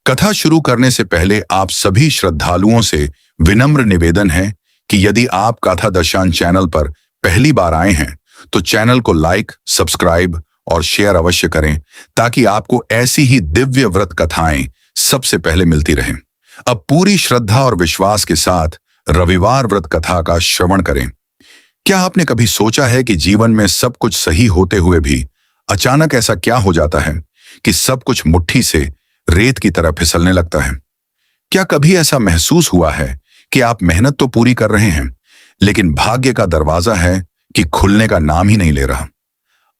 कथा शुरू करने से पहले आप सभी श्रद्धालुओं से विनम्र निवेदन है कि यदि आप कथा दर्शन चैनल पर पहली बार आए हैं तो चैनल को लाइक, सब्सक्राइब और शेयर अवश्य करें ताकि आपको ऐसी ही दिव्य व्रत कथाएं सबसे पहले मिलती रहें। अब पूरी श्रद्धा और विश्वास के साथ रविवार व्रत कथा का श्रवण करें। क्या आपने कभी सोचा है कि जीवन में सब कुछ सही होते हुए भी अचानक ऐसा क्या हो जाता है कि सब कुछ मुट्ठी से रेत की तरह फिसलने लगता है? क्या कभी ऐसा महसूस हुआ है कि आप मेहनत तो पूरी कर रहे हैं लेकिन भाग्य का दरवाजा है कि खुलने का नाम ही नहीं ले रहा?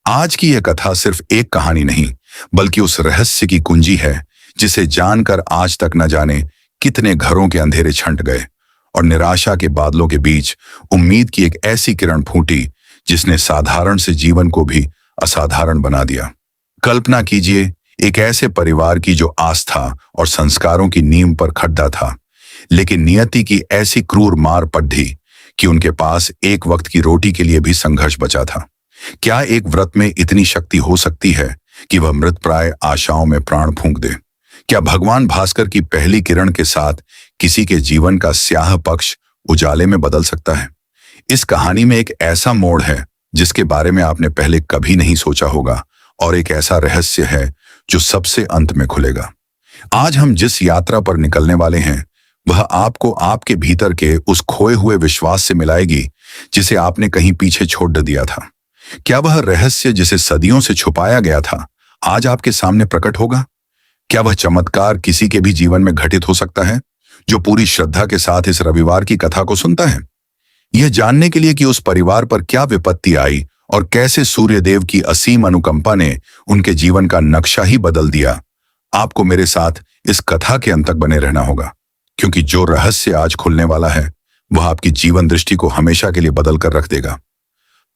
आज की यह कथा सिर्फ एक कहानी नहीं बल्कि उस रहस्य की कुंजी है जिसे जानकर आज तक न जाने कितने घरों के अंधेरे छंट गए और निराशा के बादलों के बीच उम्मीद की एक ऐसी किरण फूटी जिसने साधारण से जीवन को भी असाधारण बना दिया। कल्पना कीजिए एक ऐसे परिवार की जो आस्था और संस्कारों की नींव पर खड़ा था, लेकिन नियति की ऐसी क्रूर मार पड्ढी कि उनके पास एक वक्त की रोटी के लिए भी संघर्ष बचा था। क्या एक व्रत में इतनी शक्ति हो सकती है कि वह मृतप्राय आशाओं में प्राण फूंक दे? क्या भगवान भास्कर की पहली किरण के साथ किसी के जीवन का स्याह पक्ष उजाले में बदल सकता है? इस कहानी में एक ऐसा मोड़ है जिसके बारे में आपने पहले कभी नहीं सोचा होगा और एक ऐसा रहस्य है जो सबसे अंत में खुलेगा। आज हम जिस यात्रा पर निकलने वाले हैं वह आपको आपके भीतर के उस खोए हुए विश्वास से मिलाएगी जिसे आपने कहीं पीछे छोड़ दिया था। क्या वह रहस्य जिसे सदियों से छुपाया गया था आज आपके सामने प्रकट होगा? क्या वह चमत्कार किसी के भी जीवन में घटित हो सकता है जो पूरी श्रद्धा के साथ इस रविवार की कथा को सुनता है? यह जानने के लिए कि उस परिवार पर क्या विपत्ति आई और कैसे सूर्यदेव की असीम अनुकंपा ने उनके जीवन का नक्शा ही बदल दिया, आपको मेरे साथ इस कथा के अंत तक बने रहना होगा, क्योंकि जो रहस्य आज खुलने वाला है वह आपकी जीवन दृष्टि को हमेशा के लिए बदल कर रख देगा।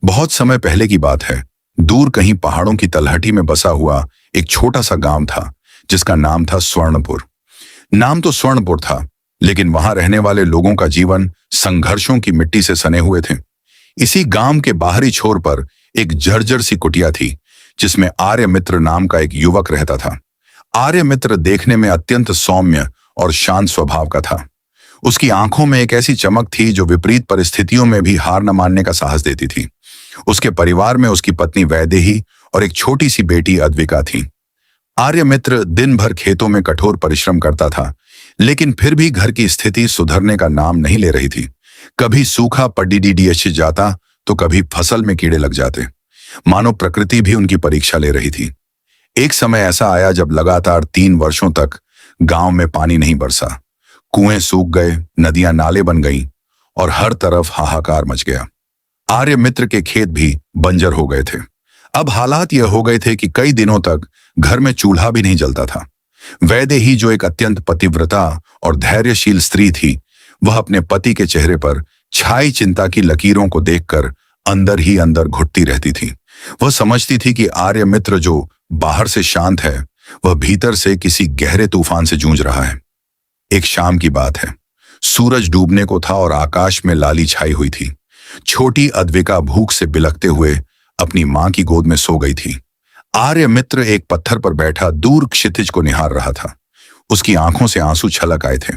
बहुत समय पहले की बात है। दूर कहीं पहाड़ों की तलहटी में बसा हुआ एक छोटा सा गांव था जिसका नाम था स्वर्णपुर। नाम तो स्वर्णपुर था, लेकिन वहां रहने वाले लोगों का जीवन संघर्षों की मिट्टी से सने हुए थे। इसी गांव के बाहरी छोर पर एक जर्जर सी कुटिया थी जिसमें आर्यमित्र नाम का एक युवक रहता था। आर्यमित्र देखने में अत्यंत सौम्य और शांत स्वभाव का था। उसकी आंखों में एक ऐसी चमक थी जो विपरीत परिस्थितियों में भी हार न मानने का साहस देती थी। उसके परिवार में उसकी पत्नी वैदेही और एक छोटी सी बेटी अद्विका थी। आर्यमित्र दिन भर खेतों में कठोर परिश्रम करता था, लेकिन फिर भी घर की स्थिति सुधरने का नाम नहीं ले रही थी। कभी सूखा पड्डीडीएच जाता तो कभी फसल में कीड़े लग जाते, मानो प्रकृति भी उनकी परीक्षा ले रही थी। एक समय ऐसा आया जब लगातार 3 वर्षों तक गांव में पानी नहीं बरसा। कुएं सूख गए, नदियां नाले बन गईं और हर तरफ हाहाकार मच गया। आर्यमित्र के खेत भी बंजर हो गए थे। अब हालात यह हो गए थे कि कई दिनों तक घर में चूल्हा भी नहीं जलता था। वैदेही जो एक अत्यंत पतिव्रता और धैर्यशील स्त्री थी, वह अपने पति के चेहरे पर छाई चिंता की लकीरों को देखकर अंदर ही अंदर घुटती रहती थी। वह समझती थी कि आर्यमित्र जो बाहर से शांत है वह भीतर से किसी गहरे तूफान से जूझ रहा है। एक शाम की बात है। सूरज डूबने को था और आकाश में लाली छाई हुई थी। छोटी अद्विका भूख से बिलखते हुए अपनी मां की गोद में सो गई थी। आर्यमित्र एक पत्थर पर बैठा दूर क्षितिज को निहार रहा था। उसकी आंखों से आंसू छलक आए थे।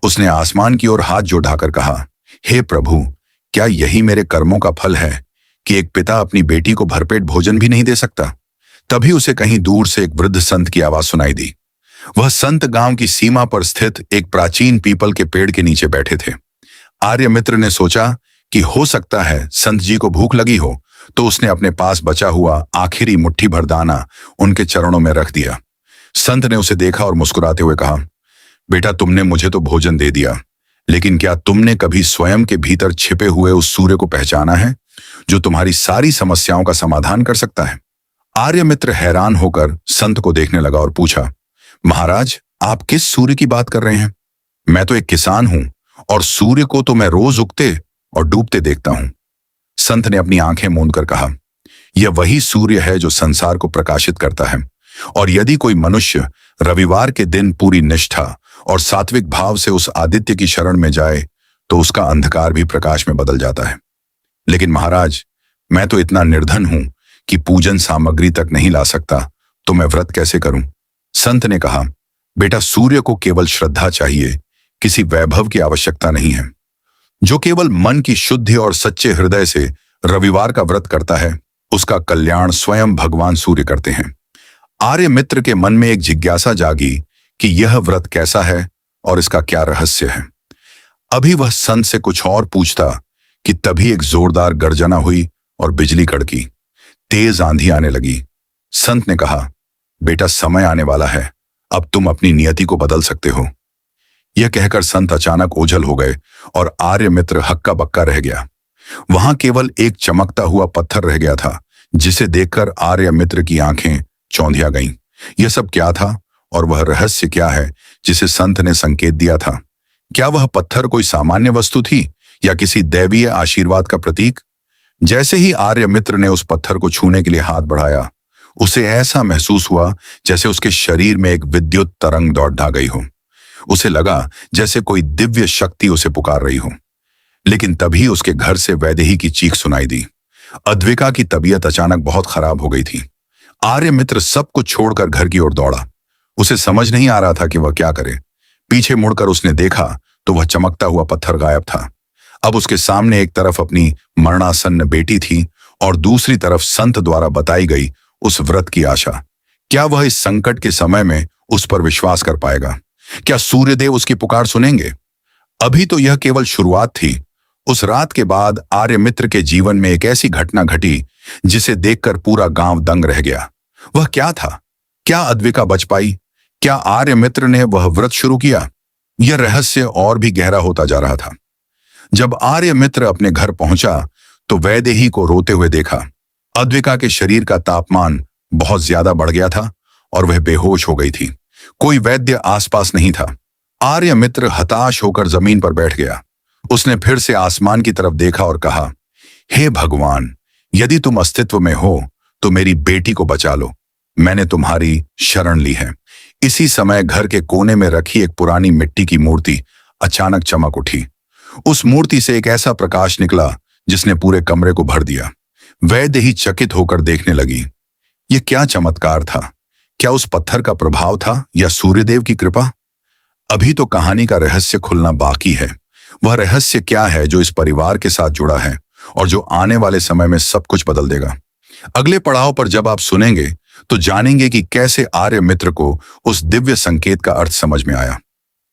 उसने आसमान की ओर हाथ जोड़कर कहा, हे प्रभु, क्या यही मेरे कर्मों का फल है कि एक पिता अपनी बेटी को भरपेट भोजन भी नहीं दे सकता? तभी उसे कहीं दूर से एक वृद्ध संत की आवाज सुनाई दी। वह संत गांव की सीमा पर स्थित एक प्राचीन पीपल के पेड़ के नीचे बैठे थे। आर्यमित्र ने सोचा कि हो सकता है संत जी को भूख लगी हो, तो उसने अपने पास बचा हुआ आखिरी मुट्ठी भर दाना उनके चरणों में रख दिया। संत ने उसे देखा और मुस्कुराते हुए कहा, बेटा, तुमने मुझे तो भोजन दे दिया, लेकिन क्या तुमने कभी स्वयं के भीतर छिपे हुए उस सूर्य को पहचाना है जो तुम्हारी सारी समस्याओं का समाधान कर सकता है? आर्यमित्र हैरान होकर संत को देखने लगा और पूछा, महाराज, आप किस सूर्य की बात कर रहे हैं? मैं तो एक किसान हूं और सूर्य को तो मैं रोज उगते और डूबते देखता हूं। संत ने अपनी आंखें मूंद कर कहा, यह वही सूर्य है जो संसार को प्रकाशित करता है, और यदि कोई मनुष्य रविवार के दिन पूरी निष्ठा और सात्विक भाव से उस आदित्य की शरण में जाए तो उसका अंधकार भी प्रकाश में बदल जाता है। लेकिन महाराज, मैं तो इतना निर्धन हूं कि पूजन सामग्री तक नहीं ला सकता, तो मैं व्रत कैसे करूं? संत ने कहा, बेटा, सूर्य को केवल श्रद्धा चाहिए, किसी वैभव की आवश्यकता नहीं है। जो केवल मन की शुद्धि और सच्चे हृदय से रविवार का व्रत करता है, उसका कल्याण स्वयं भगवान सूर्य करते हैं। आर्य मित्र के मन में एक जिज्ञासा जागी कि यह व्रत कैसा है और इसका क्या रहस्य है। अभी वह संत से कुछ और पूछता कि तभी एक जोरदार गर्जना हुई और बिजली कड़की। तेज आंधी आने लगी। संत ने कहा, बेटा, समय आने वाला है, अब तुम अपनी नियति को बदल सकते हो। यह कहकर संत अचानक ओझल हो गए और आर्य मित्र हक्का बक्का रह गया। वहां केवल एक चमकता हुआ पत्थर रह गया था, जिसे देखकर आर्य मित्र की आंखें चौंधिया गईं। यह सब क्या था और वह रहस्य क्या है जिसे संत ने संकेत दिया था? क्या वह पत्थर कोई सामान्य वस्तु थी या किसी दैवीय आशीर्वाद का प्रतीक? जैसे ही आर्य मित्र ने उस पत्थर को छूने के लिए हाथ बढ़ाया, उसे ऐसा महसूस हुआ जैसे उसके शरीर में एक विद्युत तरंग दौड़ गई हो। उसे लगा जैसे कोई दिव्य शक्ति उसे पुकार रही हो। लेकिन तभी उसके घर से वैदेही की चीख सुनाई दी। अद्विका की तबीयत अचानक बहुत खराब हो गई थी। आर्य मित्र सब कुछ छोड़कर घर की ओर दौड़ा। उसे समझ नहीं आ रहा था कि वह क्या करे। पीछे मुड़कर उसने देखा तो वह चमकता हुआ पत्थर गायब था। अब उसके सामने एक तरफ अपनी मरणासन्न बेटी थी और दूसरी तरफ संत द्वारा बताई गई उस व्रत की आशा। क्या वह इस संकट के समय में उस पर विश्वास कर पाएगा? क्या सूर्यदेव उसकी पुकार सुनेंगे? अभी तो यह केवल शुरुआत थी। उस रात के बाद आर्य मित्र के जीवन में एक ऐसी घटना घटी जिसे देखकर पूरा गांव दंग रह गया। वह क्या था? क्या अद्विका बच पाई? क्या आर्य मित्र ने वह व्रत शुरू किया? यह रहस्य और भी गहरा होता जा रहा था। जब आर्य मित्र अपने घर पहुंचा तो वैदेही को रोते हुए देखा। अद्विका के शरीर का तापमान बहुत ज्यादा बढ़ गया था और वह बेहोश हो गई थी। कोई वैद्य आसपास नहीं था। आर्य मित्र हताश होकर जमीन पर बैठ गया। उसने फिर से आसमान की तरफ देखा और कहा, हे भगवान, यदि तुम अस्तित्व में हो तो मेरी बेटी को बचा लो। मैंने तुम्हारी शरण ली है। इसी समय घर के कोने में रखी एक पुरानी मिट्टी की मूर्ति अचानक चमक उठी। उस मूर्ति से एक ऐसा प्रकाश निकला जिसने पूरे कमरे को भर दिया। वैदेही चकित होकर देखने लगी। यह क्या चमत्कार था? क्या उस पत्थर का प्रभाव था या सूर्यदेव की कृपा? अभी तो कहानी का रहस्य खुलना बाकी है। वह रहस्य क्या है जो इस परिवार के साथ जुड़ा है और जो आने वाले समय में सब कुछ बदल देगा? अगले पड़ाव पर जब आप सुनेंगे तो जानेंगे कि कैसे आर्य मित्र को उस दिव्य संकेत का अर्थ समझ में आया।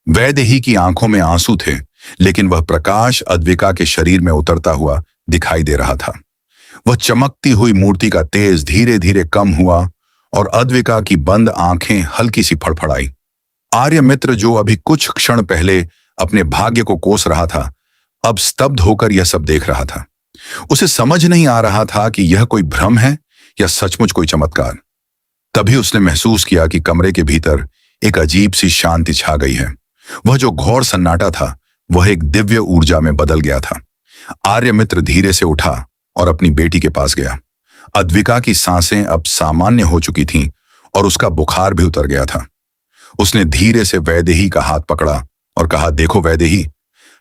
वैदेही की आंखों में आंसू थे, लेकिन वह प्रकाश अद्विका के शरीर में उतरता हुआ दिखाई दे रहा था। वह चमकती हुई मूर्ति का तेज धीरे धीरे कम हुआ और अद्विका की बंद आंखें हल्की सी फड़फड़ाई। आर्य मित्र, जो अभी कुछ क्षण पहले अपने भाग्य को कोस रहा था, अब स्तब्ध होकर यह सब देख रहा था। उसे समझ नहीं आ रहा था कि यह कोई भ्रम है या सचमुच कोई चमत्कार। तभी उसने महसूस किया कि कमरे के भीतर एक अजीब सी शांति छा गई है। वह जो घोर सन्नाटा था, वह एक दिव्य ऊर्जा में बदल गया था। आर्य मित्र धीरे से उठा और अपनी बेटी के पास गया। अद्विका की सांसें अब सामान्य हो चुकी थीं और उसका बुखार भी उतर गया था। उसने धीरे से वैदेही का हाथ पकड़ा और कहा, देखो वैदेही,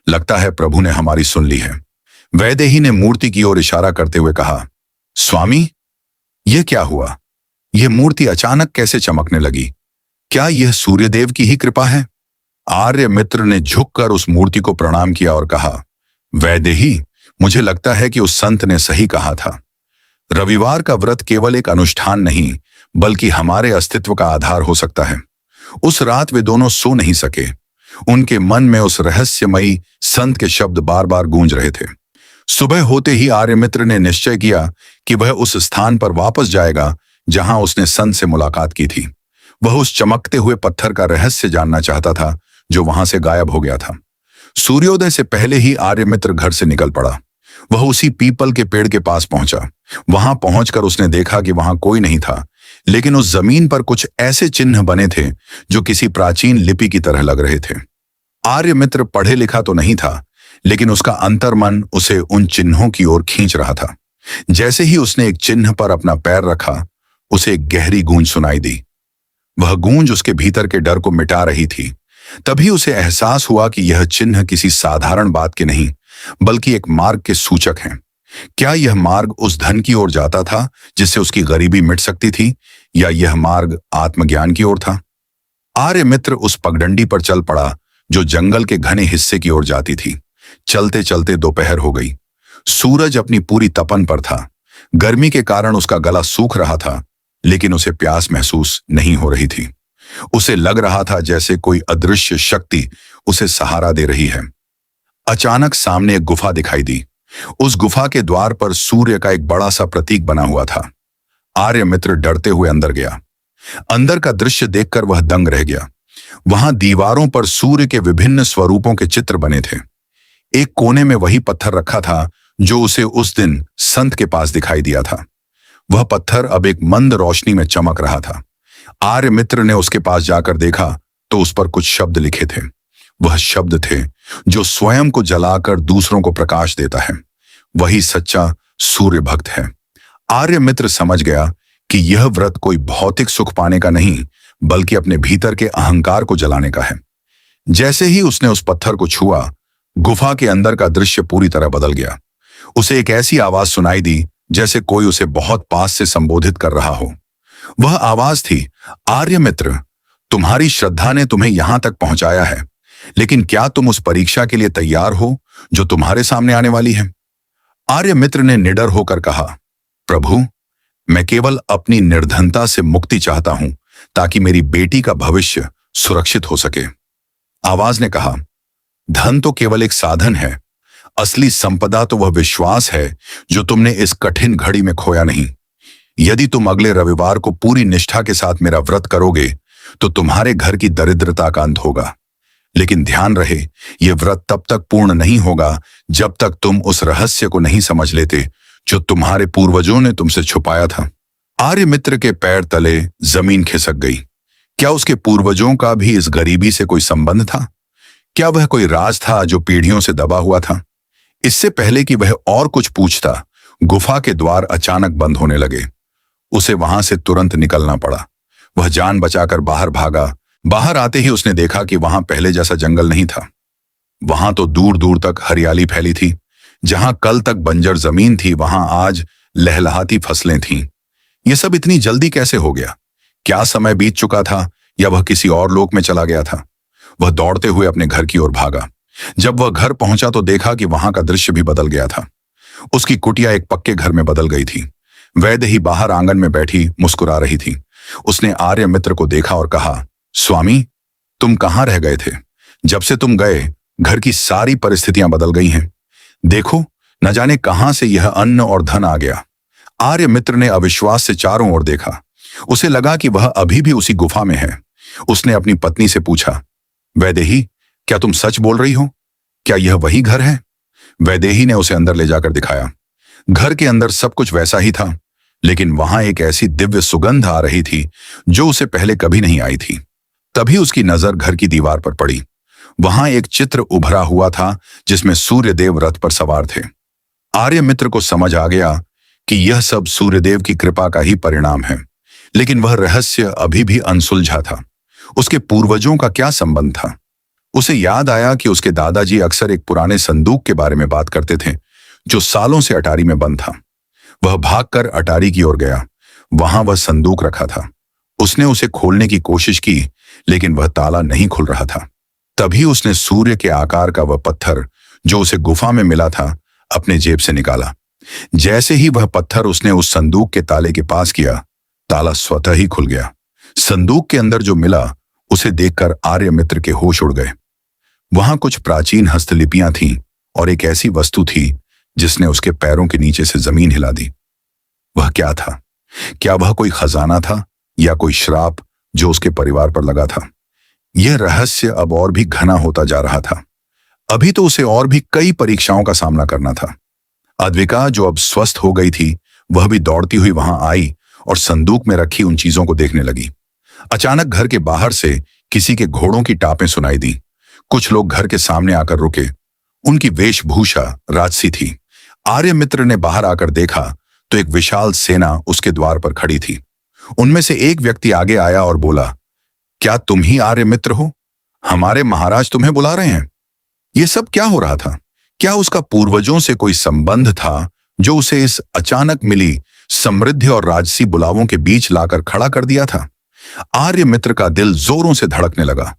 लगता है प्रभु ने हमारी सुन ली है। वैदेही ने मूर्ति की ओर इशारा करते हुए कहा, स्वामी, यह क्या हुआ? यह मूर्ति अचानक कैसे चमकने लगी? क्या यह सूर्यदेव की ही कृपा है? आर्य मित्र ने झुककर उस मूर्ति को प्रणाम किया और कहा, वैदेही, मुझे लगता है कि उस संत ने सही कहा था। रविवार का व्रत केवल एक अनुष्ठान नहीं, बल्कि हमारे अस्तित्व का आधार हो सकता है। उस रात वे दोनों सो नहीं सके। उनके मन में उस रहस्यमयी संत के शब्द बार बार गूंज रहे थे। सुबह होते ही आर्यमित्र ने निश्चय किया कि वह उस स्थान पर वापस जाएगा जहां उसने संत से मुलाकात की थी। वह उस चमकते हुए पत्थर का रहस्य जानना चाहता था जो वहां से गायब हो गया था। सूर्योदय से पहले ही आर्यमित्र घर से निकल पड़ा। वह उसी पीपल के पेड़ के पास पहुंचा। वहां पहुंचकर उसने देखा कि वहां कोई नहीं था, लेकिन उस जमीन पर कुछ ऐसे चिन्ह बने थे जो किसी प्राचीन लिपि की तरह लग रहे थे। आर्यमित्र पढ़े लिखा तो नहीं था, लेकिन उसका अंतर्मन उसे उन चिन्हों की ओर खींच रहा था। जैसे ही उसने एक चिन्ह पर अपना पैर रखा, उसे एक गहरी गूंज सुनाई दी। वह गूंज उसके भीतर के डर को मिटा रही थी। तभी उसे एहसास हुआ कि यह चिन्ह किसी साधारण बात के नहीं, बल्कि एक मार्ग के सूचक हैं। क्या यह मार्ग उस धन की ओर जाता था जिससे उसकी गरीबी मिट सकती थी, या यह मार्ग आत्मज्ञान की ओर था? आर्यमित्र उस पगडंडी पर चल पड़ा जो जंगल के घने हिस्से की ओर जाती थी। चलते चलते दोपहर हो गई। सूरज अपनी पूरी तपन पर था। गर्मी के कारण उसका गला सूख रहा था, लेकिन उसे प्यास महसूस नहीं हो रही थी। उसे लग रहा था जैसे कोई अदृश्य शक्ति उसे सहारा दे रही है। अचानक सामने एक गुफा दिखाई दी। उस गुफा के द्वार पर सूर्य का एक बड़ा सा प्रतीक बना हुआ था। आर्यमित्र डरते हुए अंदर गया। अंदर का दृश्य देखकर वह दंग रह गया। वहां दीवारों पर सूर्य के विभिन्न स्वरूपों के चित्र बने थे। एक कोने में वही पत्थर रखा था जो उसे उस दिन संत के पास दिखाई दिया था। वह पत्थर अब एक मंद रोशनी में चमक रहा था। आर्यमित्र ने उसके पास जाकर देखा तो उस पर कुछ शब्द लिखे थे। वह शब्द थे जो स्वयं को जलाकर दूसरों को प्रकाश देता है। वही सच्चा सूर्य भक्त है। आर्यमित्र समझ गया कि यह व्रत कोई भौतिक सुख पाने का नहीं, बल्कि अपने भीतर के अहंकार को जलाने का है। जैसे ही उसने उस पत्थर को छुआ, गुफा के अंदर का दृश्य पूरी तरह बदल गया। उसे एक ऐसी आवाज सुनाई दी जैसे कोई उसे बहुत पास से संबोधित कर रहा हो। वह आवाज थी, आर्यमित्र, तुम्हारी श्रद्धा ने तुम्हें यहां तक पहुंचाया है, लेकिन क्या तुम उस परीक्षा के लिए तैयार हो जो तुम्हारे सामने आने वाली है? आर्यमित्र ने निडर होकर कहा, प्रभु, मैं केवल अपनी निर्धनता से मुक्ति चाहता हूं ताकि मेरी बेटी का भविष्य सुरक्षित हो सके। आवाज ने कहा, धन तो केवल एक साधन है, असली संपदा तो वह विश्वास है जो तुमने इस कठिन घड़ी में खोया नहीं। यदि तुम अगले रविवार को पूरी निष्ठा के साथ मेरा व्रत करोगे तो तुम्हारे घर की दरिद्रता का अंत होगा। लेकिन ध्यान रहे, यह व्रत तब तक पूर्ण नहीं होगा जब तक तुम उस रहस्य को नहीं समझ लेते जो तुम्हारे पूर्वजों ने तुमसे छुपाया था। आर्यमित्र के पैर तले जमीन खिसक गई। क्या उसके पूर्वजों का भी इस गरीबी से कोई संबंध था? क्या वह कोई राज था जो पीढ़ियों से दबा हुआ था? इससे पहले कि वह और कुछ पूछता, गुफा के द्वार अचानक बंद होने लगे। उसे वहां से तुरंत निकलना पड़ा। वह जान बचाकर बाहर भागा। बाहर आते ही उसने देखा कि वहां पहले जैसा जंगल नहीं था। वहां तो दूर दूर तक हरियाली फैली थी। जहां कल तक बंजर जमीन थी, वहां आज लहलहाती फसलें थीं। यह सब इतनी जल्दी कैसे हो गया? क्या समय बीत चुका था या वह किसी और लोक में चला गया था? वह दौड़ते हुए अपने घर की ओर भागा। जब वह घर पहुंचा तो देखा कि वहां का दृश्य भी बदल गया था। उसकी कुटिया एक पक्के घर में बदल गई थी। वैदेही बाहर आंगन में बैठी मुस्कुरा रही थी। उसने आर्यमित्र को देखा और कहा, स्वामी, तुम कहां रह गए थे? जब से तुम गए, घर की सारी परिस्थितियां बदल गई हैं। देखो, न जाने कहां से यह अन्न और धन आ गया। आर्यमित्र ने अविश्वास से चारों ओर देखा। उसे लगा कि वह अभी भी उसी गुफा में है। उसने अपनी पत्नी से पूछा, वैदेही, क्या तुम सच बोल रही हो? क्या यह वही घर है? वैदेही ने उसे अंदर ले जाकर दिखाया। घर के अंदर सब कुछ वैसा ही था, लेकिन वहां एक ऐसी दिव्य सुगंध आ रही थी जो उसे पहले कभी नहीं आई थी। तभी उसकी नजर घर की दीवार पर पड़ी। वहां एक चित्र उभरा हुआ था जिसमें सूर्यदेव रथ पर सवार थे। आर्यमित्र को समझ आ गया कि यह सब सूर्यदेव की कृपा का ही परिणाम है, लेकिन वह रहस्य अभी भी अनसुलझा था। उसके पूर्वजों का क्या संबंध था? उसे याद आया कि उसके दादाजी अक्सर एक पुराने संदूक के बारे में बात करते थे जो सालों से अटारी में बंद था। वह भागकर अटारी की ओर गया। वहां वह संदूक रखा था। उसने उसे खोलने की कोशिश की, लेकिन वह ताला नहीं खुल रहा था। तभी उसने सूर्य के आकार का वह पत्थर जो उसे गुफा में मिला था अपने जेब से निकाला। जैसे ही वह पत्थर उसने उस संदूक के ताले के पास किया, ताला स्वतः ही खुल गया। संदूक के अंदर जो मिला उसे देखकर आर्यमित्र के होश उड़ गए। वहां कुछ प्राचीन हस्तलिपियां थीं और एक ऐसी वस्तु थी जिसने उसके पैरों के नीचे से जमीन हिला दी। वह क्या था? क्या वह कोई खजाना था या कोई श्राप जो उसके परिवार पर लगा था? यह रहस्य अब और भी घना होता जा रहा था। अभी तो उसे और भी कई परीक्षाओं का सामना करना था। अद्विका, जो अब स्वस्थ हो गई थी, वह भी दौड़ती हुई वहां आई और संदूक में रखी उन चीजों को देखने लगी। अचानक घर के बाहर से किसी के घोड़ों की टापें सुनाई दी। कुछ लोग घर के सामने आकर रुके। उनकी वेशभूषा राजसी थी। आर्यमित्र ने बाहर आकर देखा तो एक विशाल सेना उसके द्वार पर खड़ी थी। उनमें से एक व्यक्ति आगे आया और बोला, क्या तुम ही आर्यमित्र हो? हमारे महाराज तुम्हें बुला रहे हैं। यह सब क्या हो रहा था? क्या उसका पूर्वजों से कोई संबंध था जो उसे इस अचानक मिली समृद्धि और राजसी बुलावों के बीच लाकर खड़ा कर दिया था? आर्यमित्र का दिल जोरों से धड़कने लगा।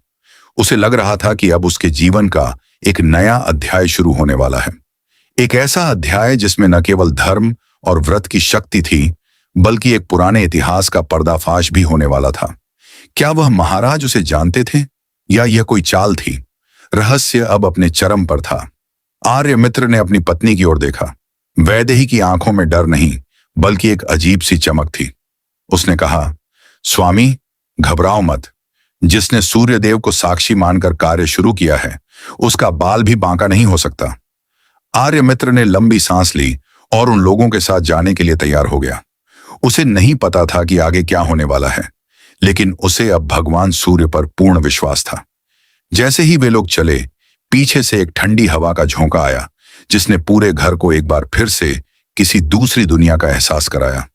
उसे लग रहा था कि अब उसके जीवन का एक नया अध्याय शुरू होने वाला है। एक ऐसा अध्याय जिसमें न केवल धर्म और व्रत की शक्ति थी, बल्कि एक पुराने इतिहास का पर्दाफाश भी होने वाला था। क्या वह महाराज उसे जानते थे या यह कोई चाल थी? रहस्य अब अपने चरम पर था। आर्यमित्र ने अपनी पत्नी की ओर देखा। वैदेही की आंखों में डर नहीं, बल्कि एक अजीब सी चमक थी। उसने कहा, स्वामी, घबराओ मत। जिसने सूर्यदेव को साक्षी मानकर कार्य शुरू किया है, उसका बाल भी बांका नहीं हो सकता। आर्यमित्र ने लंबी सांस ली और उन लोगों के साथ जाने के लिए तैयार हो गया। उसे नहीं पता था कि आगे क्या होने वाला है, लेकिन उसे अब भगवान सूर्य पर पूर्ण विश्वास था। जैसे ही वे लोग चले, पीछे से एक ठंडी हवा का झोंका आया, जिसने पूरे घर को एक बार फिर से किसी दूसरी दुनिया का एहसास कराया।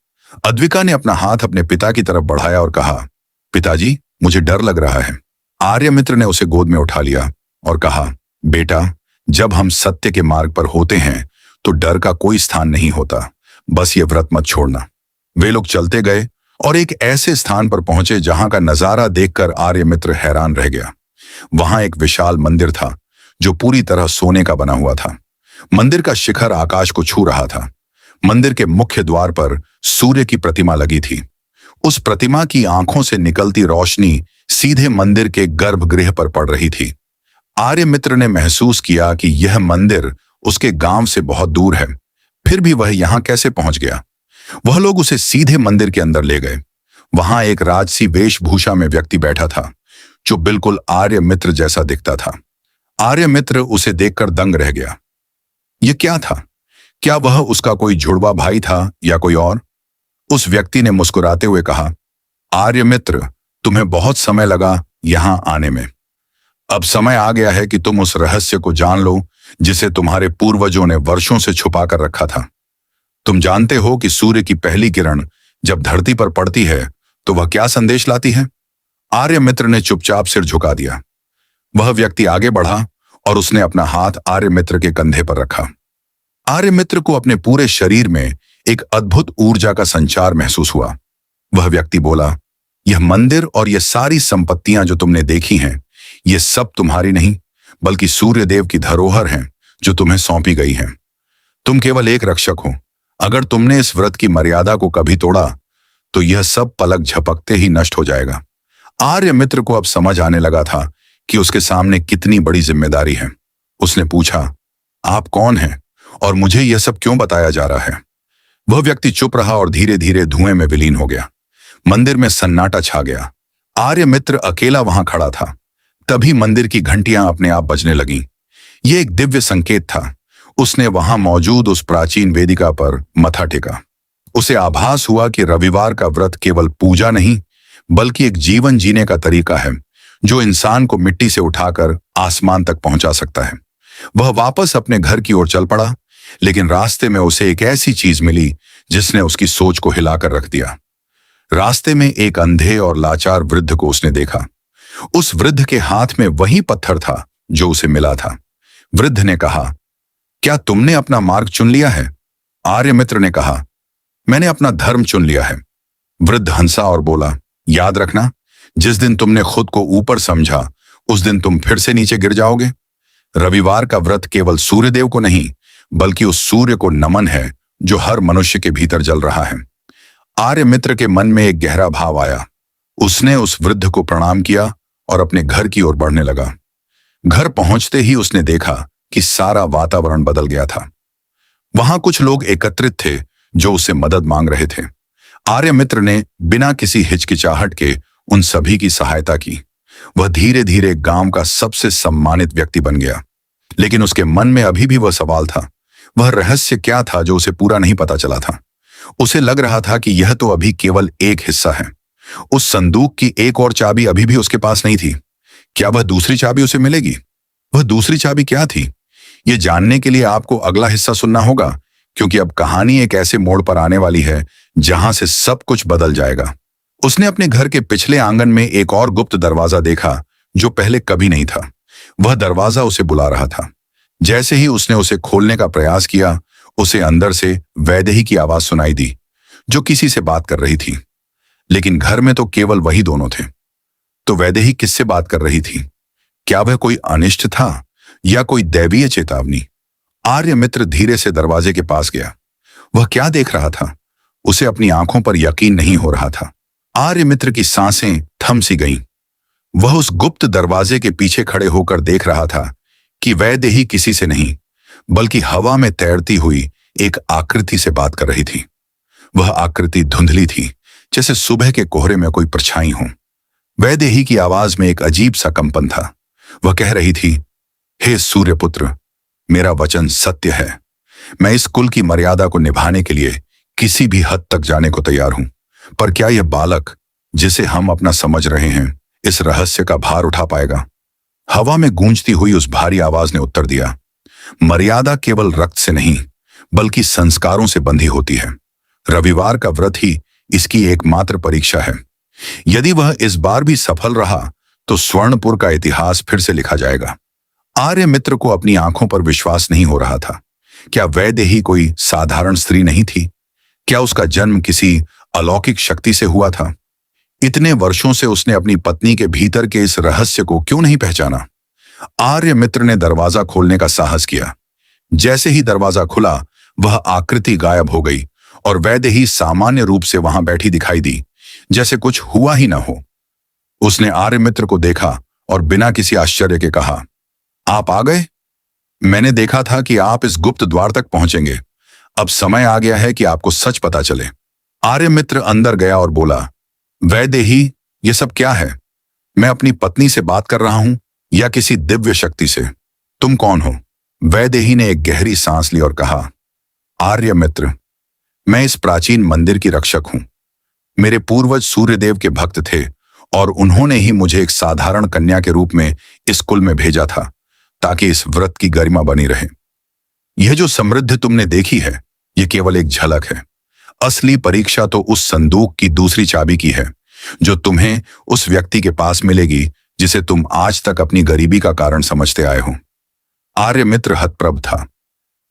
अद्विका ने अपना हाथ अपने पिता की तरफ बढ़ाया और कहा, पिताजी, मुझे डर लग रहा है। आर्यमित्र ने उसे गोद में उठा लिया और कहा, बेटा, जब हम सत्य के मार्ग पर होते हैं तो डर का कोई स्थान नहीं होता। बस ये व्रत मत छोड़ना। वे लोग चलते गए और एक ऐसे स्थान पर पहुंचे जहां का नजारा देखकर आर्यमित्र हैरान रह गया। वहां एक विशाल मंदिर था जो पूरी तरह सोने का बना हुआ था। मंदिर का शिखर आकाश को छू रहा था। मंदिर के मुख्य द्वार पर सूर्य की प्रतिमा लगी थी। उस प्रतिमा की आंखों से निकलती रोशनी सीधे मंदिर के गर्भगृह पर पड़ रही थी। आर्यमित्र ने महसूस किया कि यह मंदिर उसके गांव से बहुत दूर है, फिर भी वह यहां कैसे पहुंच गया। वह लोग उसे सीधे मंदिर के अंदर ले गए। वहां एक राजसी वेशभूषा में व्यक्ति बैठा था, जो बिल्कुल आर्यमित्र जैसा दिखता था। आर्यमित्र उसे देखकर दंग रह गया। यह क्या था? क्या वह उसका कोई जुड़वा भाई था या कोई और? उस व्यक्ति ने मुस्कुराते हुए कहा, आर्यमित्र, तुम्हें बहुत समय लगा यहां आने में। अब समय आ गया है कि तुम उस रहस्य को जान लो जिसे तुम्हारे पूर्वजों ने वर्षों से छुपा कर रखा था। तुम जानते हो कि सूर्य की पहली किरण जब धरती पर पड़ती है तो वह क्या संदेश लाती है? आर्यमित्र ने चुपचाप सिर झुका दिया। वह व्यक्ति आगे बढ़ा और उसने अपना हाथ आर्यमित्र के कंधे पर रखा। आर्यमित्र को अपने पूरे शरीर में एक अद्भुत ऊर्जा का संचार महसूस हुआ। वह व्यक्ति बोला, यह मंदिर और यह सारी संपत्तियां जो तुमने देखी हैं, ये सब तुम्हारी नहीं, बल्कि सूर्यदेव की धरोहर हैं जो तुम्हें सौंपी गई हैं। तुम केवल एक रक्षक हो। अगर तुमने इस व्रत की मर्यादा को कभी तोड़ा तो यह सब पलक झपकते ही नष्ट हो जाएगा। आर्यमित्र को अब समझ आने लगा था कि उसके सामने कितनी बड़ी जिम्मेदारी है। उसने पूछा, आप कौन हैं और मुझे यह सब क्यों बताया जा रहा है? वह व्यक्ति चुप रहा और धीरे धीरे धुएं में विलीन हो गया। मंदिर में सन्नाटा छा गया। आर्यमित्र अकेला वहां खड़ा था। तभी मंदिर की घंटियां अपने आप बजने लगीं। यह एक दिव्य संकेत था। उसने वहां मौजूद उस प्राचीन वेदिका पर मथा टेका। उसे आभास हुआ कि रविवार का व्रत केवल पूजा नहीं, बल्कि एक जीवन जीने का तरीका है जो इंसान को मिट्टी से उठाकर आसमान तक पहुंचा सकता है। वह वापस अपने घर की ओर चल पड़ा, लेकिन रास्ते में उसे एक ऐसी चीज मिली जिसने उसकी सोच को हिलाकर रख दिया। रास्ते में एक अंधे और लाचार वृद्ध को उसने देखा। उस वृद्ध के हाथ में वही पत्थर था जो उसे मिला था। वृद्ध ने कहा, क्या तुमने अपना मार्ग चुन लिया है? आर्यमित्र ने कहा, मैंने अपना धर्म चुन लिया है। वृद्ध हंसा और बोला, याद रखना, जिस दिन तुमने खुद को ऊपर समझा, उस दिन तुम फिर से नीचे गिर जाओगे। रविवार का व्रत केवल सूर्यदेव को नहीं, बल्कि उस सूर्य को नमन है जो हर मनुष्य के भीतर जल रहा है। आर्यमित्र के मन में एक गहरा भाव आया। उसने उस वृद्ध को प्रणाम किया और अपने घर की ओर बढ़ने लगा। घर पहुंचते ही उसने देखा कि सारा वातावरण बदल गया था। वहां कुछ लोग एकत्रित थे जो उससे मदद मांग रहे थे। आर्यमित्र ने बिना किसी हिचकिचाहट के उन सभी की सहायता की। वह धीरे धीरे गांव का सबसे सम्मानित व्यक्ति बन गया। लेकिन उसके मन में अभी भी वह सवाल था, वह रहस्य क्या था जो उसे पूरा नहीं पता चला था। उसे लग रहा था कि यह तो अभी केवल एक हिस्सा है। उस संदूक की एक और चाबी अभी भी उसके पास नहीं थी। क्या वह दूसरी चाबी उसे मिलेगी? वह दूसरी चाबी क्या थी? ये जानने के लिए आपको अगला हिस्सा सुनना होगा, क्योंकि अब कहानी एक ऐसे मोड़ पर आने वाली है जहां से सब कुछ बदल जाएगा। उसने अपने घर के पिछले आंगन में एक और गुप्त दरवाजा देखा जो पहले कभी नहीं था। वह दरवाजा उसे बुला रहा था। जैसे ही उसने उसे खोलने का प्रयास किया, उसे अंदर से वैदेही की आवाज सुनाई दी, जो किसी से बात कर रही थी। लेकिन घर में तो केवल वही दोनों थे। तो वैदेही किससे बात कर रही थी? क्या वह कोई अनिष्ट था या कोई दैवीय चेतावनी? आर्यमित्र धीरे से दरवाजे के पास गया। वह क्या देख रहा था? उसे अपनी आंखों पर यकीन नहीं हो रहा था। आर्यमित्र की सांसें थम सी गईं। वह उस गुप्त दरवाजे के पीछे खड़े होकर देख रहा था कि वैदेही किसी से नहीं बल्कि हवा में तैरती हुई एक आकृति से बात कर रही थी। वह आकृति धुंधली थी, जैसे सुबह के कोहरे में कोई परछाई हो। वैदेही की आवाज में एक अजीब सा कंपन था। वह कह रही थी, हे सूर्यपुत्र, मेरा वचन सत्य है। मैं इस कुल की मर्यादा को निभाने के लिए किसी भी हद तक जाने को तैयार हूं। पर क्या यह बालक जिसे हम अपना समझ रहे हैं इस रहस्य का भार उठा पाएगा? हवा में गूंजती हुई उस भारी आवाज ने उत्तर दिया, मर्यादा केवल रक्त से नहीं बल्कि संस्कारों से बंधी होती है। रविवार का व्रत ही इसकी एकमात्र परीक्षा है। यदि वह इस बार भी सफल रहा तो स्वर्णपुर का इतिहास फिर से लिखा जाएगा। आर्यमित्र को अपनी आंखों पर विश्वास नहीं हो रहा था। क्या वैदेही कोई साधारण स्त्री नहीं थी? क्या उसका जन्म किसी अलौकिक शक्ति से हुआ था? इतने वर्षों से उसने अपनी पत्नी के भीतर के इस रहस्य को क्यों नहीं पहचाना? आर्यमित्र ने दरवाजा खोलने का साहस किया। जैसे ही दरवाजा खुला, वह आकृति गायब हो गई और वैदेही सामान्य रूप से वहां बैठी दिखाई दी, जैसे कुछ हुआ ही न हो। उसने आर्यमित्र को देखा और बिना किसी आश्चर्य के कहा, आप आ गए? मैंने देखा था कि आप इस गुप्त द्वार तक पहुंचेंगे। अब समय आ गया है कि आपको सच पता चले। आर्यमित्र अंदर गया और बोला, वैदेही, ये सब क्या है? मैं अपनी पत्नी से बात कर रहा हूं या किसी दिव्य शक्ति से? तुम कौन हो? वैदेही ने एक गहरी सांस ली और कहा, आर्यमित्र, मैं इस प्राचीन मंदिर की रक्षक हूं। मेरे पूर्वज सूर्यदेव के भक्त थे और उन्होंने ही मुझे एक साधारण कन्या के रूप में इस कुल में भेजा था ताकि इस व्रत की गरिमा बनी रहे। यह जो समृद्धि तुमने देखी है, यह केवल एक झलक है। असली परीक्षा तो उस संदूक की दूसरी चाबी की है जो तुम्हें उस व्यक्ति के पास मिलेगी जिसे तुम आज तक अपनी गरीबी का कारण समझते आए हो। आर्यमित्र हतप्रभ था।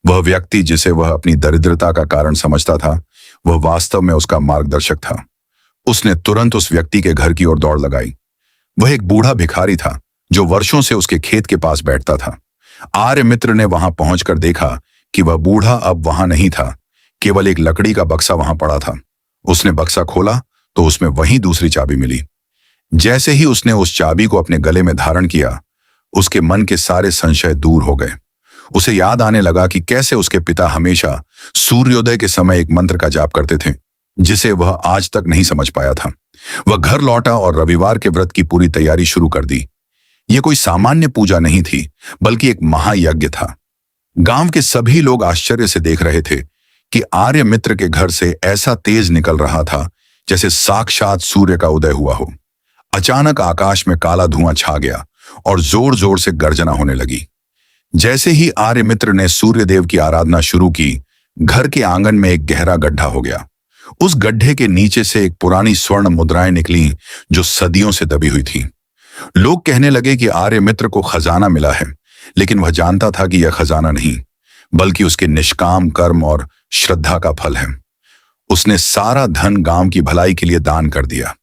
वह व्यक्ति जिसे वह अपनी दरिद्रता का कारण समझता था, वह वास्तव में उसका मार्गदर्शक था। उसने तुरंत उस व्यक्ति के घर की ओर दौड़ लगाई। वह एक बूढ़ा भिखारी था जो वर्षों से उसके खेत के पास बैठता था। आर्यमित्र ने वहां पहुंचकर देखा कि वह बूढ़ा अब वहां नहीं था, केवल एक लकड़ी का बक्सा वहां पड़ा था। उसने बक्सा खोला तो उसमें वही दूसरी चाबी मिली। जैसे ही उसने उस चाबी को अपने गले में धारण किया, उसके मन के सारे संशय दूर हो गए। उसे याद आने लगा कि कैसे उसके पिता हमेशा सूर्योदय के समय एक मंत्र का जाप करते थे जिसे वह आज तक नहीं समझ पाया था। वह घर लौटा और रविवार के व्रत की पूरी तैयारी शुरू कर दी। यह कोई सामान्य पूजा नहीं थी बल्कि एक महायज्ञ था। गांव के सभी लोग आश्चर्य से देख रहे थे कि आर्यमित्र के घर से ऐसा तेज निकल रहा था जैसे साक्षात सूर्य का उदय हुआ हो। अचानक आकाश में काला धुआं छा गया और जोर जोर से गर्जना होने लगी। जैसे ही आर्यमित्र ने सूर्यदेव की आराधना शुरू की, घर के आंगन में एक गहरा गड्ढा हो गया। उस गड्ढे के नीचे से एक पुरानी स्वर्ण मुद्राएं निकली जो सदियों से दबी हुई थी। लोग कहने लगे कि आर्यमित्र को खजाना मिला है, लेकिन वह जानता था कि यह खजाना नहीं बल्कि उसके निष्काम कर्म और श्रद्धा का फल है। उसने सारा धन गांव की भलाई के लिए दान कर दिया।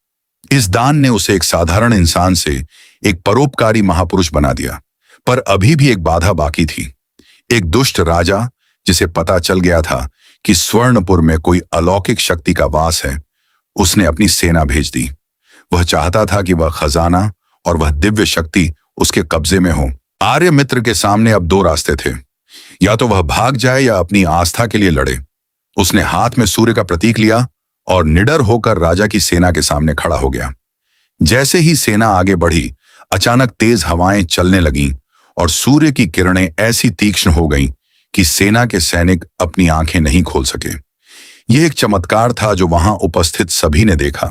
इस दान ने उसे एक साधारण इंसान से एक परोपकारी महापुरुष बना दिया। पर अभी भी एक बाधा बाकी थी। एक दुष्ट राजा जिसे पता चल गया था कि स्वर्णपुर में कोई अलौकिक शक्ति का वास है, उसने अपनी सेना भेज दी। वह चाहता था कि वह खजाना और वह दिव्य शक्ति उसके कब्जे में हो। आर्यमित्र के सामने अब दो रास्ते थे, या तो वह भाग जाए या अपनी आस्था के लिए लड़े। उसने हाथ में सूर्य का प्रतीक लिया और निडर होकर राजा की सेना के सामने खड़ा हो गया। जैसे ही सेना आगे बढ़ी, अचानक तेज हवाएं चलने लगीं और सूर्य की किरणें ऐसी तीक्ष्ण हो गईं कि सेना के सैनिक अपनी आंखें नहीं खोल सके। यह एक चमत्कार था जो वहां उपस्थित सभी ने देखा।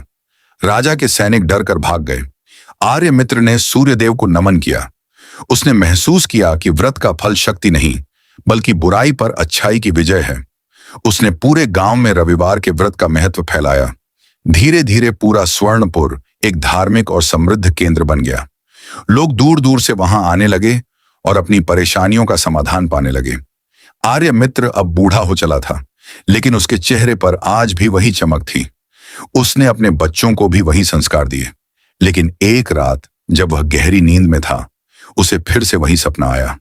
राजा के सैनिक डरकर भाग गए। आर्यमित्र ने सूर्यदेव को नमन किया। उसने महसूस किया कि व्रत का फल शक्ति नहीं बल्कि बुराई पर अच्छाई की विजय है। उसने पूरे गांव में रविवार के व्रत का महत्व फैलाया। धीरे धीरे पूरा स्वर्णपुर एक धार्मिक और समृद्ध केंद्र बन गया। लोग दूर दूर से वहां आने लगे और अपनी परेशानियों का समाधान पाने लगे। आर्यमित्र अब बूढ़ा हो चला था, लेकिन उसके चेहरे पर आज भी वही चमक थी। उसने अपने बच्चों को भी वही संस्कार दिए। लेकिन एक रात जब वह गहरी नींद में था, उसे फिर से वही सपना आया।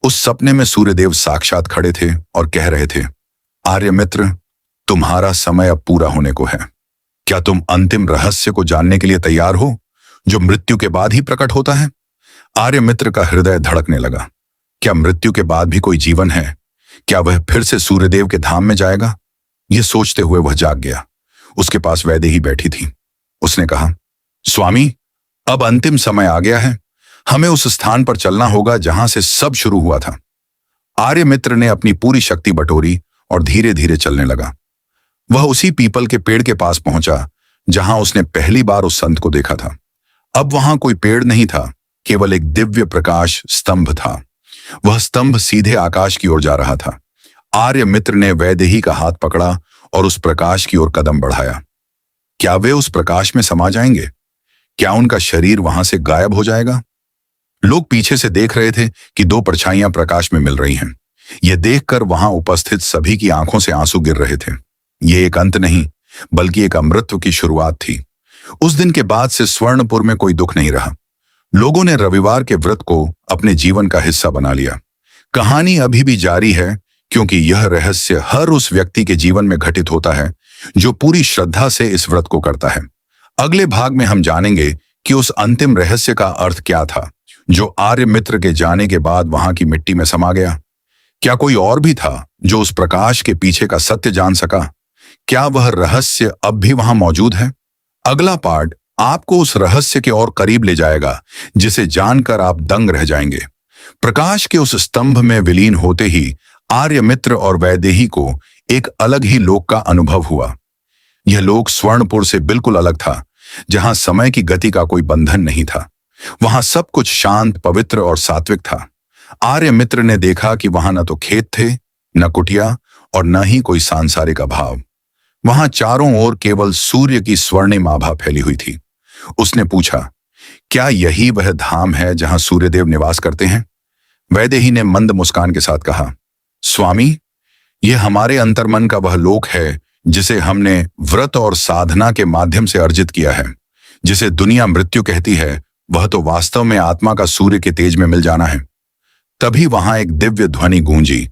उस सपने में सूर्यदेव साक्षात खड़े थे और कह रहे थे, आर्यमित्र, तुम्हारा समय अब पूरा होने को है। क्या तुम अंतिम रहस्य को जानने के लिए तैयार हो, जो मृत्यु के बाद ही प्रकट होता है? आर्यमित्र का हृदय धड़कने लगा। क्या मृत्यु के बाद भी कोई जीवन है? क्या वह फिर से सूर्यदेव के धाम में जाएगा? यह सोचते हुए वह जाग गया। उसके पास वैदेही बैठी थी। उसने कहा, स्वामी, अब अंतिम समय आ गया है। हमें उस स्थान पर चलना होगा जहां से सब शुरू हुआ था। आर्यमित्र ने अपनी पूरी शक्ति बटोरी और धीरे धीरे चलने लगा। वह उसी पीपल के पेड़ के पास पहुंचा जहां उसने पहली बार उस संत को देखा था। अब वहां कोई पेड़ नहीं था, केवल एक दिव्य प्रकाश स्तंभ था। वह स्तंभ सीधे आकाश की ओर जा रहा था। आर्यमित्र ने वैदेही का हाथ पकड़ा और उस प्रकाश की ओर कदम बढ़ाया। क्या वे उस प्रकाश में समा जाएंगे? क्या उनका शरीर वहां से गायब हो जाएगा? लोग पीछे से देख रहे थे कि दो परछाइयां प्रकाश में मिल रही हैं। यह देखकर वहां उपस्थित सभी की आंखों से आंसू गिर रहे थे। यह एक अंत नहीं, बल्कि एक अमृतत्व की शुरुआत थी। उस दिन के बाद से स्वर्णपुर में कोई दुख नहीं रहा। लोगों ने रविवार के व्रत को अपने जीवन का हिस्सा बना लिया। कहानी अभी भी जारी है, क्योंकि यह रहस्य हर उस व्यक्ति के जीवन में घटित होता है जो पूरी श्रद्धा से इस व्रत को करता है। अगले भाग में हम जानेंगे कि उस अंतिम रहस्य का अर्थ क्या था, जो आर्यमित्र के जाने के बाद वहां की मिट्टी में समा गया। क्या कोई और भी था जो उस प्रकाश के पीछे का सत्य जान सका? क्या वह रहस्य अब भी वहां मौजूद है? अगला पार्ट आपको उस रहस्य के और करीब ले जाएगा, जिसे जानकर आप दंग रह जाएंगे। प्रकाश के उस स्तंभ में विलीन होते ही आर्यमित्र और वैदेही को एक अलग ही लोक का अनुभव हुआ। यह लोक स्वर्णपुर से बिल्कुल अलग था, जहां समय की गति का कोई बंधन नहीं था। वहां सब कुछ शांत, पवित्र और सात्विक था। आर्यमित्र ने देखा कि वहां न तो खेत थे, न कुटिया और न ही कोई सांसारिक अभाव। वहां चारों ओर केवल सूर्य की स्वर्णिम आभा फैली हुई थी। उसने पूछा, क्या यही वह धाम है जहां सूर्यदेव निवास करते हैं? वैदेही ने मंद मुस्कान के साथ कहा, स्वामी, यह हमारे अंतर्मन का वह लोक है जिसे हमने व्रत और साधना के माध्यम से अर्जित किया है। जिसे दुनिया मृत्यु कहती है, वह तो वास्तव में आत्मा का सूर्य के तेज में मिल जाना है। तभी वहां एक दिव्य ध्वनि गूंजी,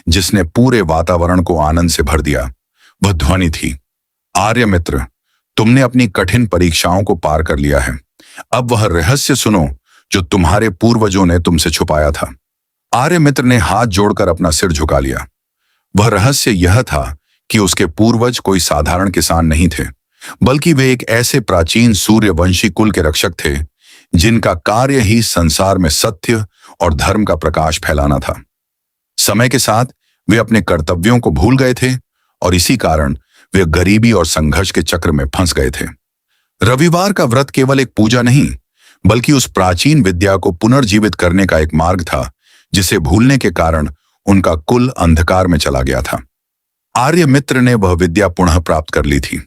जिसने पूरे वातावरण को आनंद से भर दिया। वह ध्वनि थी, आर्यमित्र, तुमने अपनी कठिन परीक्षाओं को पार कर लिया है। अब वह रहस्य सुनो जो तुम्हारे पूर्वजों ने तुमसे छुपाया था। आर्यमित्र ने हाथ जोड़कर अपना सिर झुका लिया। वह रहस्य यह था कि उसके पूर्वज कोई साधारण किसान नहीं थे, बल्कि वे एक ऐसे प्राचीन सूर्यवंशी कुल के रक्षक थे जिनका कार्य ही संसार में सत्य और धर्म का प्रकाश फैलाना था। समय के साथ वे अपने कर्तव्यों को भूल गए थे और इसी कारण वे गरीबी और संघर्ष के चक्र में फंस गए थे। रविवार का व्रत केवल एक पूजा नहीं, बल्कि उस प्राचीन विद्या को पुनर्जीवित करने का एक मार्ग था, जिसे भूलने के कारण उनका कुल अंधकार में चला गया था। आर्यमित्र ने वह विद्या पुनः प्राप्त कर ली थी।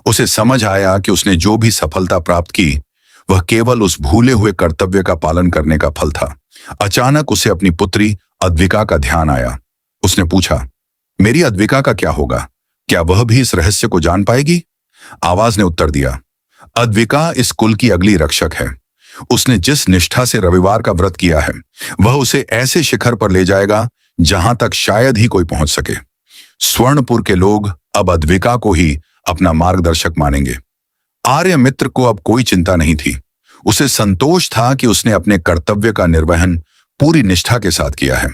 उसे समझ आया कि उसने जो भी सफलता प्राप्त की, वह केवल उस भूले हुए कर्तव्य का पालन करने का फल था। अचानक उसे अपनी पुत्री अद्विका का ध्यान आया। उसने पूछा, मेरी अद्विका का क्या होगा? क्या वह भी इस रहस्य को जान पाएगी? आवाज ने उत्तर दिया, अद्विका इस कुल की अगली रक्षक है। उसने जिस निष्ठा से रविवार का व्रत किया है, वह उसे ऐसे शिखर पर ले जाएगा जहां तक शायद ही कोई पहुंच सके। स्वर्णपुर के लोग अब अद्विका को ही अपना मार्गदर्शक मानेंगे। आर्यमित्र को अब कोई चिंता नहीं थी। उसे संतोष था कि उसने अपने कर्तव्य का निर्वहन पूरी निष्ठा के साथ किया है।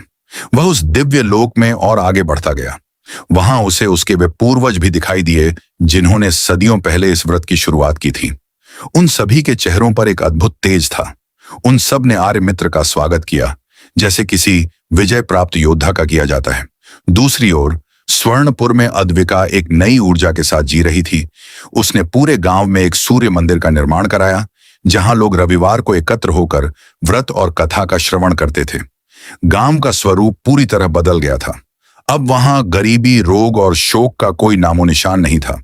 वह उस दिव्य लोक में और आगे बढ़ता गया। वहां उसे उसके वे पूर्वज भी दिखाई दिए जिन्होंने सदियों पहले इस व्रत की शुरुआत की थी। उन सभी के चेहरों पर एक अद्भुत तेज था। उन सब ने आर्यमित्र का स्वागत किया, जैसे किसी विजय प्राप्त योद्धा का किया जाता है। दूसरी ओर स्वर्णपुर में अद्विका एक नई ऊर्जा के साथ जी रही थी। उसने पूरे गांव में एक सूर्य मंदिर का निर्माण कराया, जहां लोग रविवार को एकत्र होकर व्रत और कथा का श्रवण करते थे। गांव का स्वरूप पूरी तरह बदल गया था। अब वहां गरीबी, रोग और शोक का कोई नामो निशान नहीं था।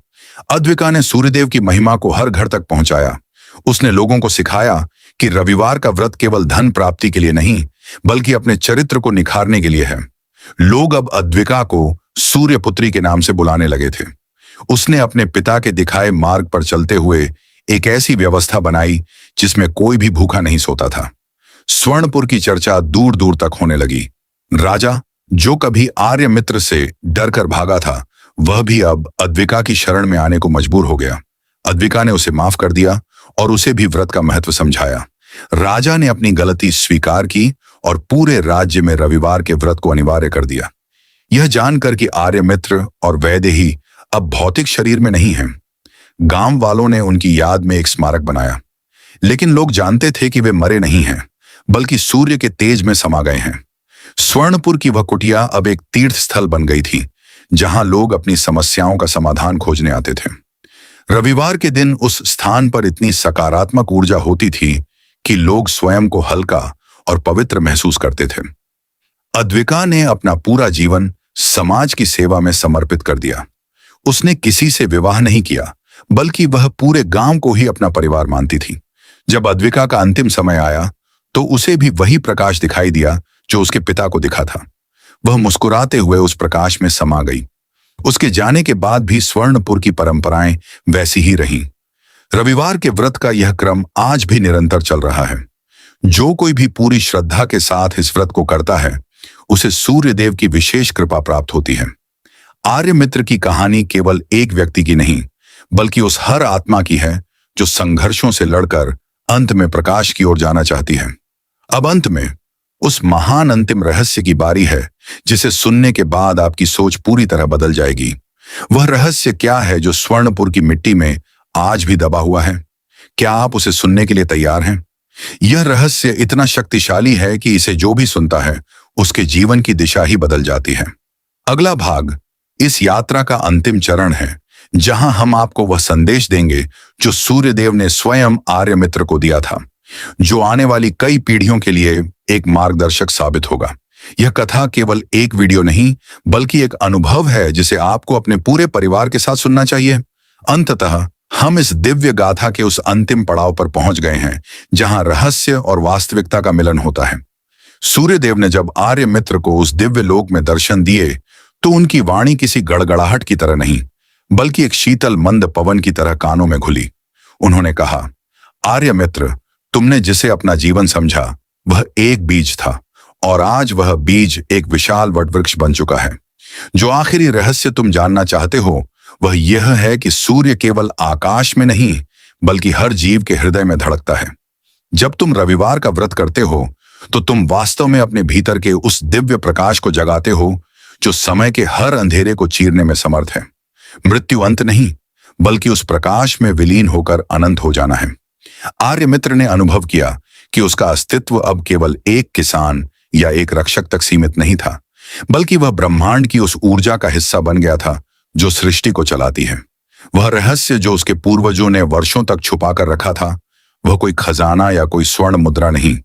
अद्विका ने सूर्यदेव की महिमा को हर घर तक पहुंचाया। उसने लोगों को सिखाया कि रविवार का व्रत केवल धन प्राप्ति के लिए नहीं, बल्कि अपने चरित्र को निखारने के लिए है। लोग अब अद्विका को सूर्यपुत्री के नाम से बुलाने लगे थे। उसने अपने पिता के दिखाए मार्ग पर चलते हुए एक ऐसी व्यवस्था बनाई जिसमें कोई भी भूखा नहीं सोता था। स्वर्णपुर की चर्चा दूर दूर तक होने लगी। राजा, जो कभी आर्य मित्र से डर कर भागा था, वह भी अब अद्विका की शरण में आने को मजबूर हो गया। अद्विका ने उसे माफ कर दिया और उसे भी व्रत का महत्व समझाया। राजा ने अपनी गलती स्वीकार की और पूरे राज्य में रविवार के व्रत को अनिवार्य कर दिया। यह जानकर कि आर्य मित्र और वैदेही अब भौतिक शरीर में नहीं हैं, गांव वालों ने उनकी याद में एक स्मारक बनाया। लेकिन लोग जानते थे कि वे मरे नहीं हैं, बल्कि सूर्य के तेज में समा गए हैं। स्वर्णपुर की वह कुटिया अब एक तीर्थ स्थल बन गई थी, जहां लोग अपनी समस्याओं का समाधान खोजने आते थे। रविवार के दिन उस स्थान पर इतनी सकारात्मक ऊर्जा होती थी कि लोग स्वयं को हल्का और पवित्र महसूस करते थे। अद्विका ने अपना पूरा जीवन समाज की सेवा में समर्पित कर दिया। उसने किसी से विवाह नहीं किया, बल्कि वह पूरे गांव को ही अपना परिवार मानती थी। जब अद्विका का अंतिम समय आया तो उसे भी वही प्रकाश दिखाई दिया जो उसके पिता को दिखा था। वह मुस्कुराते हुए उस प्रकाश में समा गई। उसके जाने के बाद भी स्वर्णपुर की परंपराएं वैसी ही रहीं। रविवार के व्रत का यह क्रम आज भी निरंतर चल रहा है। जो कोई भी पूरी श्रद्धा के साथ इस व्रत को करता है, उसे सूर्य देव की विशेष कृपा प्राप्त होती है। आर्य मित्र की कहानी केवल एक व्यक्ति की नहीं, बल्कि उस हर आत्मा की है जो संघर्षों से लड़कर अंत में प्रकाश की ओर जाना चाहती है। अब अंत में उस महान अंतिम रहस्य की बारी है, जिसे सुनने के बाद आपकी सोच पूरी तरह बदल जाएगी। वह रहस्य क्या है जो स्वर्णपुर की मिट्टी में आज भी दबा हुआ है? क्या आप उसे सुनने के लिए तैयार हैं? यह रहस्य इतना शक्तिशाली है कि इसे जो भी सुनता है, उसके जीवन की दिशा ही बदल जाती है। अगला भाग इस यात्रा का अंतिम चरण है, जहां हम आपको वह संदेश देंगे जो सूर्यदेव ने स्वयं आर्य मित्र को दिया था, जो आने वाली कई पीढ़ियों के लिए एक मार्गदर्शक साबित होगा। यह कथा केवल एक वीडियो नहीं, बल्कि एक अनुभव है जिसे आपको अपने पूरे परिवार के साथ सुनना चाहिए। अंततः हम इस दिव्य गाथा के उस अंतिम पड़ाव पर पहुंच गए हैं, जहां रहस्य और वास्तविकता का मिलन होता है। सूर्यदेव ने जब आर्य मित्र को उस दिव्य लोक में दर्शन दिए, तो उनकी वाणी किसी गड़गड़ाहट की तरह नहीं, बल्कि एक शीतल मंद पवन की तरह कानों में घुली। उन्होंने कहा, आर्य मित्र, तुमने जिसे अपना जीवन समझा वह एक बीज था, और आज वह बीज एक विशाल वटवृक्ष बन चुका है। जो आखिरी रहस्य तुम जानना चाहते हो, वह यह है कि सूर्य केवल आकाश में नहीं, बल्कि हर जीव के हृदय में धड़कता है। जब तुम रविवार का व्रत करते हो, तो तुम वास्तव में अपने भीतर के उस दिव्य प्रकाश को जगाते हो, जो समय के हर अंधेरे को चीरने में समर्थ है। मृत्यु अंत नहीं, बल्कि उस प्रकाश में विलीन होकर अनंत हो जाना है। आर्य मित्र ने अनुभव किया कि उसका अस्तित्व अब केवल एक किसान या एक रक्षक तक सीमित नहीं था, बल्कि वह ब्रह्मांड की उस ऊर्जा का हिस्सा बन गया था जो सृष्टि को चलाती है। वह रहस्य जो उसके पूर्वजों ने वर्षों तक छुपा कर रखा था, वह कोई खजाना या कोई स्वर्ण मुद्रा नहीं,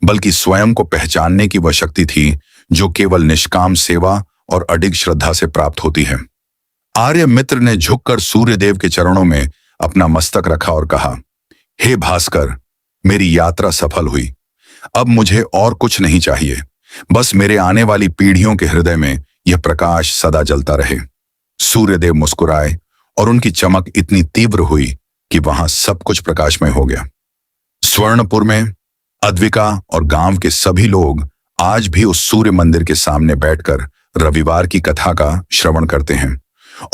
बल्कि स्वयं को पहचानने की वह शक्ति थी जो केवल निष्काम सेवा और अडिग श्रद्धा से प्राप्त होती है। आर्य मित्र ने झुककर सूर्यदेव के चरणों में अपना मस्तक रखा और कहा, हे भास्कर, मेरी यात्रा सफल हुई। अब मुझे और कुछ नहीं चाहिए, बस मेरे आने वाली पीढ़ियों के हृदय में यह प्रकाश सदा जलता रहे। सूर्यदेव मुस्कुराए और उनकी चमक इतनी तीव्र हुई कि वहां सब कुछ प्रकाशमय हो गया। स्वर्णपुर में अद्विका और गांव के सभी लोग आज भी उस सूर्य मंदिर के सामने बैठकर रविवार की कथा का श्रवण करते हैं,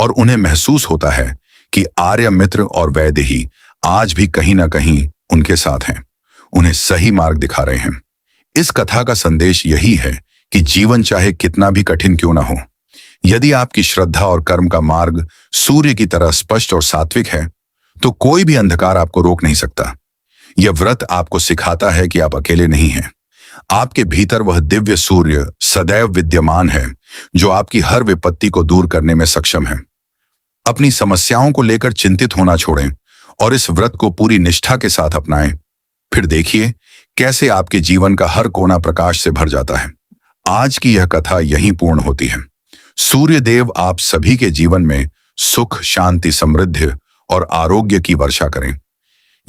और उन्हें महसूस होता है कि आर्य मित्र और वैदेही आज भी कहीं ना कहीं उनके साथ हैं, उन्हें सही मार्ग दिखा रहे हैं। इस कथा का संदेश यही है कि जीवन चाहे कितना भी कठिन क्यों ना हो, यदि आपकी श्रद्धा और कर्म का मार्ग सूर्य की तरह स्पष्ट और सात्विक है, तो कोई भी अंधकार आपको रोक नहीं सकता। यह व्रत आपको सिखाता है कि आप अकेले नहीं हैं। आपके भीतर वह दिव्य सूर्य सदैव विद्यमान है, जो आपकी हर विपत्ति को दूर करने में सक्षम है। अपनी समस्याओं को लेकर चिंतित होना छोड़ें और इस व्रत को पूरी निष्ठा के साथ अपनाएं। फिर देखिए कैसे आपके जीवन का हर कोना प्रकाश से भर जाता है। आज की यह कथा यहीं पूर्ण होती है। सूर्य देव आप सभी के जीवन में सुख, शांति, समृद्धि और आरोग्य की वर्षा करें।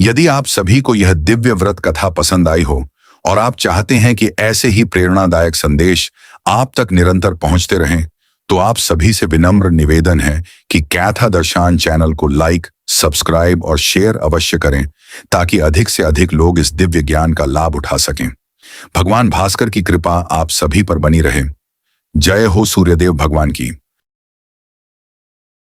यदि आप सभी को यह दिव्य व्रत कथा पसंद आई हो और आप चाहते हैं कि ऐसे ही प्रेरणादायक संदेश आप तक निरंतर पहुंचते रहें, तो आप सभी से विनम्र निवेदन है कि कैथा दर्शन चैनल को लाइक, सब्सक्राइब और शेयर अवश्य करें ताकि अधिक से अधिक लोग इस दिव्य ज्ञान का लाभ उठा सकें। भगवान भास्कर की कृपा आप सभी पर बनी रहे। जय हो सूर्यदेव भगवान की।